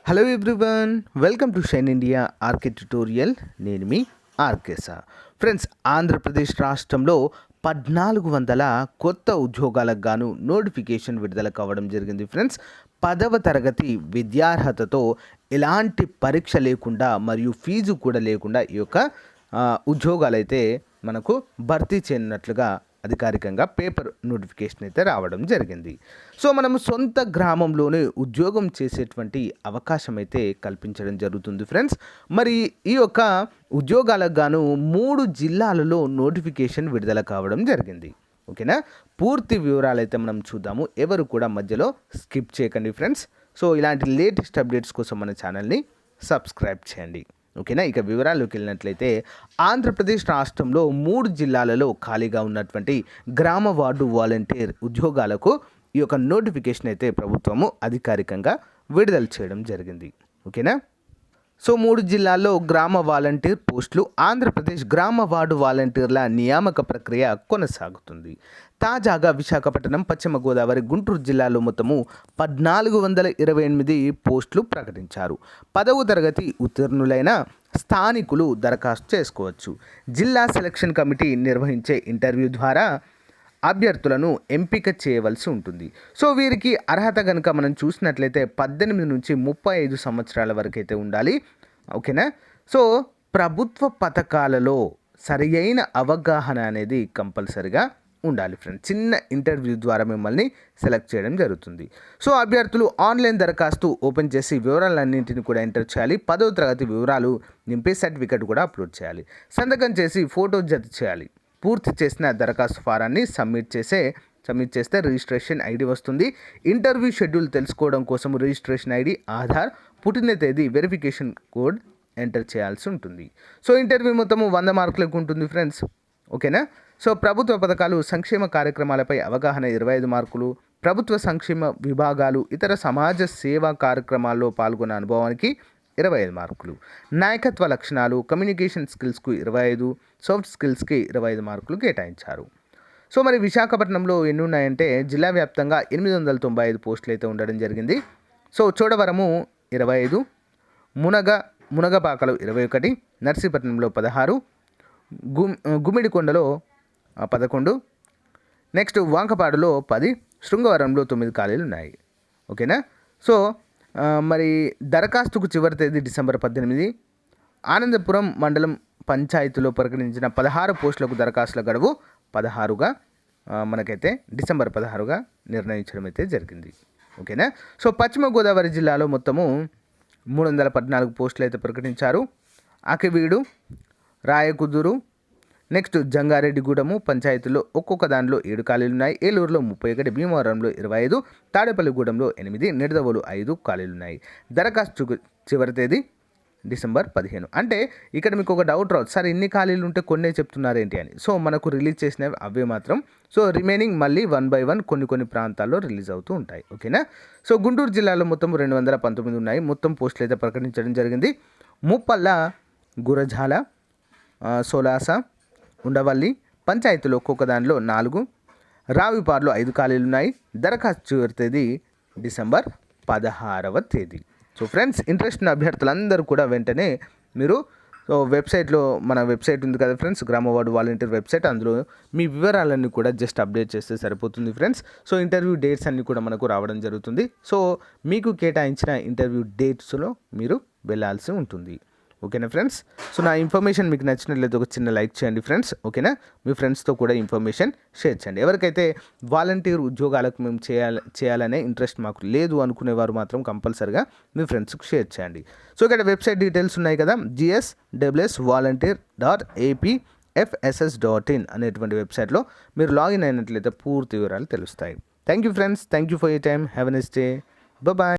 Hello everyone, welcome to Shine India RK tutorial. నేను మీ ఆర్కేసా. Friends, Andhra Pradesh రాష్ట్రంలో 1400 కొత్త ఉద్యోగాలకు గాను నోటిఫికేషన్ విడుదల కావడం జరిగింది. ఫ్రెండ్స్, 10వ తరగతి విద్యార్హతతో ఎలాంటి పరీక్ష లేకుండా మరియు ఫీజు కూడా లేకుండా ఈ యొక్క ఉద్యోగాలైతే మనకు భర్తీ చేయనున్నట్లుగా అధికారికంగా పేపర్ నోటిఫికేషన్ అయితే రావడం జరిగింది. సో మనము సొంత గ్రామంలోనే ఉద్యోగం చేసేటువంటి అవకాశం అయితే కల్పించడం జరుగుతుంది. ఫ్రెండ్స్, మరి ఈ యొక్క ఉద్యోగాలకు గాను 3 జిల్లాలలో నోటిఫికేషన్ విడుదల కావడం జరిగింది. ఓకేనా, పూర్తి వివరాలు అయితే మనం చూద్దాము. ఎవరు కూడా మధ్యలో స్కిప్ చేయకండి ఫ్రెండ్స్. సో ఇలాంటి లేటెస్ట్ అప్డేట్స్ కోసం మన ఛానల్ని సబ్స్క్రైబ్ చేయండి. ఓకేనా, ఇక వివరాల్లోకి వెళ్ళినట్లయితే ఆంధ్రప్రదేశ్ రాష్ట్రంలో 3 జిల్లాలలో ఖాళీగా ఉన్నటువంటి గ్రామ వార్డు వాలంటీర్ ఉద్యోగాలకు ఈ యొక్క నోటిఫికేషన్ అయితే ప్రభుత్వము అధికారికంగా విడుదల చేయడం జరిగింది. ఓకేనా, సో 3 జిల్లాల్లో గ్రామ వాలంటీర్ పోస్టులు. ఆంధ్రప్రదేశ్ గ్రామ వార్డు వాలంటీర్ల నియామక ప్రక్రియ కొనసాగుతుంది. తాజాగా విశాఖపట్నం, పశ్చిమ గోదావరి, గుంటూరు జిల్లాలో మొత్తము 1428 పోస్టులు ప్రకటించారు. 10వ తరగతి ఉత్తీర్ణులైన స్థానికులు దరఖాస్తు చేసుకోవచ్చు. జిల్లా సెలక్షన్ కమిటీ నిర్వహించే ఇంటర్వ్యూ ద్వారా అభ్యర్థులను ఎంపిక చేయవలసి ఉంటుంది. సో వీరికి అర్హత కనుక మనం చూసినట్లయితే 18 నుంచి 35 సంవత్సరాల వరకు అయితే ఉండాలి. ఓకేనా, సో ప్రభుత్వ పథకాలలో సరి అయిన అవగాహన అనేది కంపల్సరిగా ఉండాలి. ఫ్రెండ్స్, చిన్న ఇంటర్వ్యూ ద్వారా మిమ్మల్ని సెలెక్ట్ చేయడం జరుగుతుంది. సో అభ్యర్థులు ఆన్లైన్ దరఖాస్తు ఓపెన్ చేసి వివరాలన్నింటినీ కూడా ఎంటర్ చేయాలి. 10వ తరగతి వివరాలు నింపి సర్టిఫికెట్ కూడా అప్లోడ్ చేయాలి. సంతకం చేసి ఫోటో జత చేయాలి. పూర్తి చేసిన దరఖాస్తు ఫారాన్ని సబ్మిట్ చేస్తే రిజిస్ట్రేషన్ ఐడి వస్తుంది. ఇంటర్వ్యూ షెడ్యూల్ తెలుసుకోవడం కోసం రిజిస్ట్రేషన్ ఐడి, ఆధార్, పుట్టిన తేదీ, వెరిఫికేషన్ కోడ్ ఎంటర్ చేయాల్సి ఉంటుంది. సో ఇంటర్వ్యూ మొత్తము 100 మార్కులకు ఉంటుంది ఫ్రెండ్స్. ఓకేనా, సో ప్రభుత్వ పథకాలు, సంక్షేమ కార్యక్రమాలపై అవగాహన 25 మార్కులు, ప్రభుత్వ సంక్షేమ విభాగాలు, ఇతర సమాజ సేవా కార్యక్రమాల్లో పాల్గొన్న అనుభవానికి 25 మార్కులు, నాయకత్వ లక్షణాలు, కమ్యూనికేషన్ స్కిల్స్కు 25, సాఫ్ట్ స్కిల్స్కి 25 మార్కులు కేటాయించారు. సో మరి విశాఖపట్నంలో ఎన్ని ఉన్నాయంటే జిల్లా వ్యాప్తంగా 895 పోస్టులు అయితే ఉండడం జరిగింది. సో చోడవరము 25, మునగపాకలో 21, నర్సీపట్నంలో 16, గుమిడికొండలో 11, నెక్స్ట్ వాంకపాడులో 10, శృంగవరంలో 9 ఖాళీలు ఉన్నాయి. ఓకేనా, సో మరి దరఖాస్తుకు చివరి తేదీ డిసెంబర్ 18. ఆనందపురం మండలం పంచాయతీలో ప్రకటించిన 16 పోస్టులకు దరఖాస్తుల గడువు 16గా మనకైతే డిసెంబర్ 16గా నిర్ణయించడం అయితే జరిగింది. ఓకేనా, సో పశ్చిమ గోదావరి జిల్లాలో మొత్తము 314 పోస్టులు అయితే ప్రకటించారు. అకివీడు, రాయకుదురు, నెక్స్ట్ జంగారెడ్డిగూడెము పంచాయతీలో ఒక్కొక్క దానిలో 7 ఖాళీలు ఉన్నాయి. ఏలూరులో 31, భీమవరంలో 25, తాడేపల్లిగూడెంలో 8, నిడదవోలు 5 ఖాళీలు ఉన్నాయి. దరఖాస్తు చివరి తేదీ డిసెంబర్ 15. అంటే ఇక్కడ మీకు ఒక డౌట్ రావచ్చు, సార్ ఇన్ని ఖాళీలు ఉంటే కొన్నే చెప్తున్నారేంటి అని. సో మనకు రిలీజ్ చేసినవి అవే మాత్రం. సో రిమైనింగ్ మళ్ళీ 1 by 1 కొన్ని ప్రాంతాల్లో రిలీజ్ అవుతూ ఉంటాయి. ఓకేనా, సో గుంటూరు జిల్లాలో మొత్తం 219 ఉన్నాయి. మొత్తం పోస్టులు అయితే ప్రకటించడం జరిగింది. ముప్పల్ల, గురజాల, సోలాస, ఉండవల్లి పంచాయతీలో ఒక్కొక్క దానిలో 4, రావిపాడులో 5 ఖాళీలు ఉన్నాయి. దరఖాస్తు చివరి తేదీ డిసెంబర్ 16వ తేదీ. సో ఫ్రెండ్స్, ఇంట్రెస్ట్ ఉన్న అభ్యర్థులందరూ కూడా వెంటనే మీరు వెబ్సైట్లో, మన వెబ్సైట్ ఉంది కదా ఫ్రెండ్స్, గ్రామ వార్డు వాలంటీర్ వెబ్సైట్, అందులో మీ వివరాలన్నీ కూడా జస్ట్ అప్డేట్ చేస్తే సరిపోతుంది ఫ్రెండ్స్. సో ఇంటర్వ్యూ డేట్స్ అన్నీ కూడా మనకు రావడం జరుగుతుంది. సో మీకు కేటాయించిన ఇంటర్వ్యూ డేట్స్లో మీరు వెళ్ళాల్సి ఉంటుంది. ఓకేనా ఫ్రెండ్స్, సో నా ఇన్ఫర్మేషన్ మీకు నచ్చినట్లయితే ఒక చిన్న లైక్ చేయండి ఫ్రెండ్స్. ఓకేనా, మీ ఫ్రెండ్స్తో కూడా ఇన్ఫర్మేషన్ షేర్ చేయండి. ఎవరికైతే వాలంటీర్ ఉద్యోగాలకు మేము చేయాలనే ఇంట్రెస్ట్ మాకు లేదు అనుకునేవారు మాత్రం కంపల్సరిగా మీ ఫ్రెండ్స్కి షేర్ చేయండి. సో ఇక్కడ వెబ్సైట్ డీటెయిల్స్ ఉన్నాయి కదా, gswsvolunteer.apfss.in అనేటువంటి వెబ్సైట్లో మీరు లాగిన్ అయినట్లయితే పూర్తి వివరాలు తెలుస్తాయి. Thank you friends, thank you for your time. Have a nice day. Bye.